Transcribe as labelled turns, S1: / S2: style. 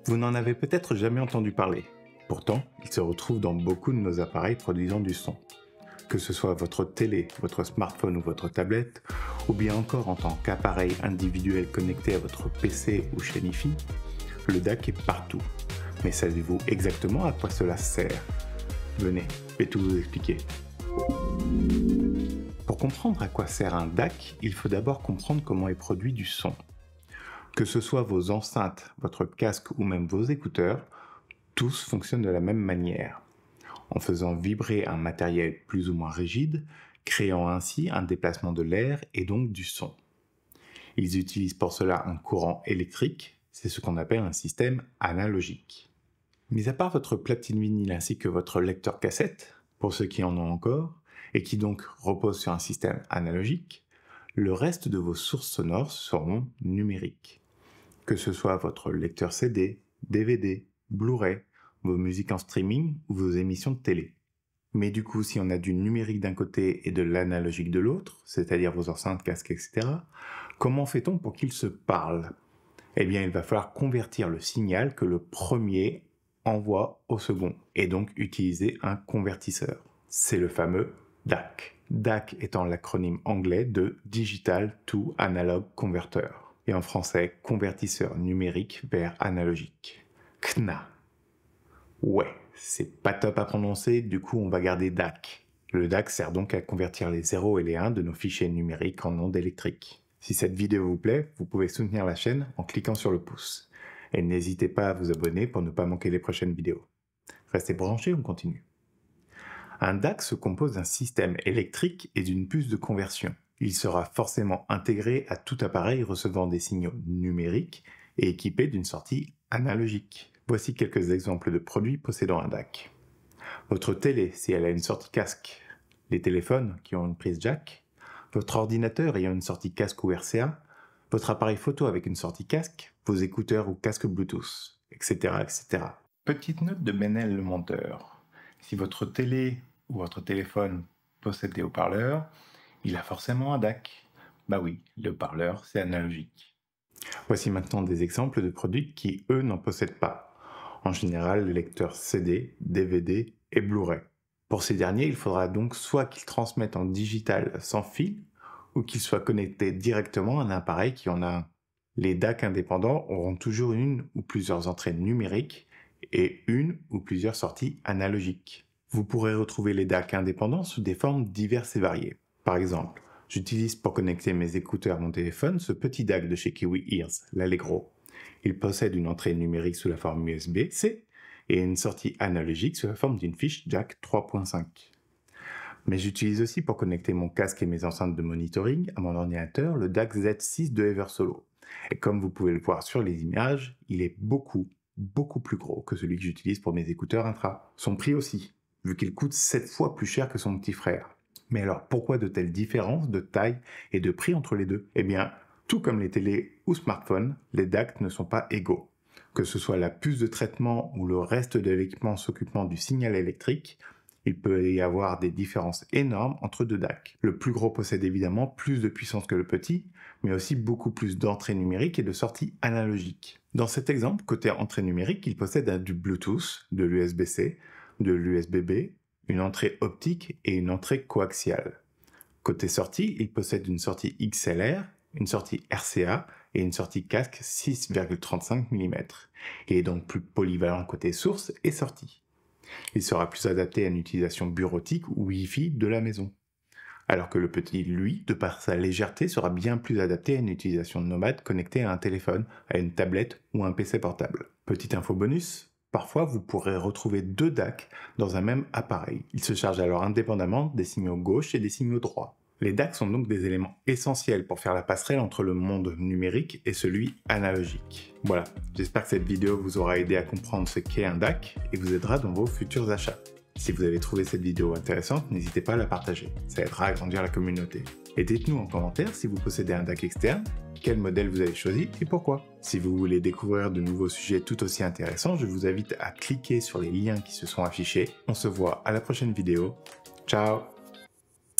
S1: Vous n'en avez peut-être jamais entendu parler. Pourtant, il se retrouve dans beaucoup de nos appareils produisant du son. Que ce soit votre télé, votre smartphone ou votre tablette, ou bien encore en tant qu'appareil individuel connecté à votre PC ou chaîne Hi-Fi, le DAC est partout. Mais savez-vous exactement à quoi cela sert? Venez, je vais tout vous expliquer. Pour comprendre à quoi sert un DAC, il faut d'abord comprendre comment est produit du son. Que ce soit vos enceintes, votre casque ou même vos écouteurs, tous fonctionnent de la même manière, en faisant vibrer un matériel plus ou moins rigide, créant ainsi un déplacement de l'air et donc du son. Ils utilisent pour cela un courant électrique, c'est ce qu'on appelle un système analogique. Mis à part votre platine vinyle ainsi que votre lecteur cassette, pour ceux qui en ont encore, et qui donc reposent sur un système analogique, le reste de vos sources sonores seront numériques. Que ce soit votre lecteur CD, DVD, Blu-ray, vos musiques en streaming ou vos émissions de télé. Mais du coup, si on a du numérique d'un côté et de l'analogique de l'autre, c'est-à-dire vos enceintes, casques, etc., comment fait-on pour qu'ils se parlent? Eh bien, il va falloir convertir le signal que le premier envoie au second, et donc utiliser un convertisseur. C'est le fameux DAC. DAC étant l'acronyme anglais de Digital to Analog Converter, et en français, convertisseur numérique vers analogique. CNA. Ouais, c'est pas top à prononcer, du coup on va garder DAC. Le DAC sert donc à convertir les 0 et les 1 de nos fichiers numériques en ondes électriques. Si cette vidéo vous plaît, vous pouvez soutenir la chaîne en cliquant sur le pouce. Et n'hésitez pas à vous abonner pour ne pas manquer les prochaines vidéos. Restez branchés, on continue. Un DAC se compose d'un système électrique et d'une puce de conversion. Il sera forcément intégré à tout appareil recevant des signaux numériques et équipé d'une sortie analogique. Voici quelques exemples de produits possédant un DAC. Votre télé, si elle a une sortie casque, les téléphones qui ont une prise jack, votre ordinateur ayant une sortie casque ou RCA, votre appareil photo avec une sortie casque, vos écouteurs ou casques Bluetooth, etc. etc. Petite note de Benel le monteur. Si votre télé ou votre téléphone possède des haut-parleurs, il a forcément un DAC. Bah oui, le haut-parleur, c'est analogique. Voici maintenant des exemples de produits qui, eux, n'en possèdent pas. En général, les lecteurs CD, DVD et Blu-ray. Pour ces derniers, il faudra donc soit qu'ils transmettent en digital sans fil, ou qu'ils soient connectés directement à un appareil qui en a un. Les DAC indépendants auront toujours une ou plusieurs entrées numériques et une ou plusieurs sorties analogiques. Vous pourrez retrouver les DAC indépendants sous des formes diverses et variées. Par exemple, j'utilise pour connecter mes écouteurs à mon téléphone ce petit DAC de chez Kiwi Ears, l'Allegro. Il possède une entrée numérique sous la forme USB-C et une sortie analogique sous la forme d'une fiche jack 3.5. Mais j'utilise aussi pour connecter mon casque et mes enceintes de monitoring à mon ordinateur le DAC Z6 de Eversolo. Et comme vous pouvez le voir sur les images, il est beaucoup plus gros que celui que j'utilise pour mes écouteurs intra. Son prix aussi, vu qu'il coûte 7 fois plus cher que son petit frère. Mais alors pourquoi de telles différences de taille et de prix entre les deux? Eh bien, tout comme les télés ou smartphones, les DAC ne sont pas égaux. Que ce soit la puce de traitement ou le reste de l'équipement s'occupant du signal électrique, il peut y avoir des différences énormes entre deux DAC. Le plus gros possède évidemment plus de puissance que le petit, mais aussi beaucoup plus d'entrées numériques et de sorties analogiques. Dans cet exemple, côté entrée numérique, il possède du Bluetooth, de l'USB-C, de l'USB-B, une entrée optique et une entrée coaxiale. Côté sortie, il possède une sortie XLR, une sortie RCA et une sortie casque 6,35 mm. Il est donc plus polyvalent côté source et sortie. Il sera plus adapté à une utilisation bureautique ou Wi-Fi de la maison. Alors que le petit, lui, de par sa légèreté, sera bien plus adapté à une utilisation nomade connectée à un téléphone, à une tablette ou un PC portable. Petite info bonus, parfois vous pourrez retrouver deux DAC dans un même appareil. Ils se chargent alors indépendamment des signaux gauche et des signaux droit. Les DAC sont donc des éléments essentiels pour faire la passerelle entre le monde numérique et celui analogique. Voilà, j'espère que cette vidéo vous aura aidé à comprendre ce qu'est un DAC et vous aidera dans vos futurs achats. Si vous avez trouvé cette vidéo intéressante, n'hésitez pas à la partager, ça aidera à grandir la communauté. Et dites-nous en commentaire si vous possédez un DAC externe, quel modèle vous avez choisi et pourquoi. Si vous voulez découvrir de nouveaux sujets tout aussi intéressants, je vous invite à cliquer sur les liens qui se sont affichés. On se voit à la prochaine vidéo. Ciao!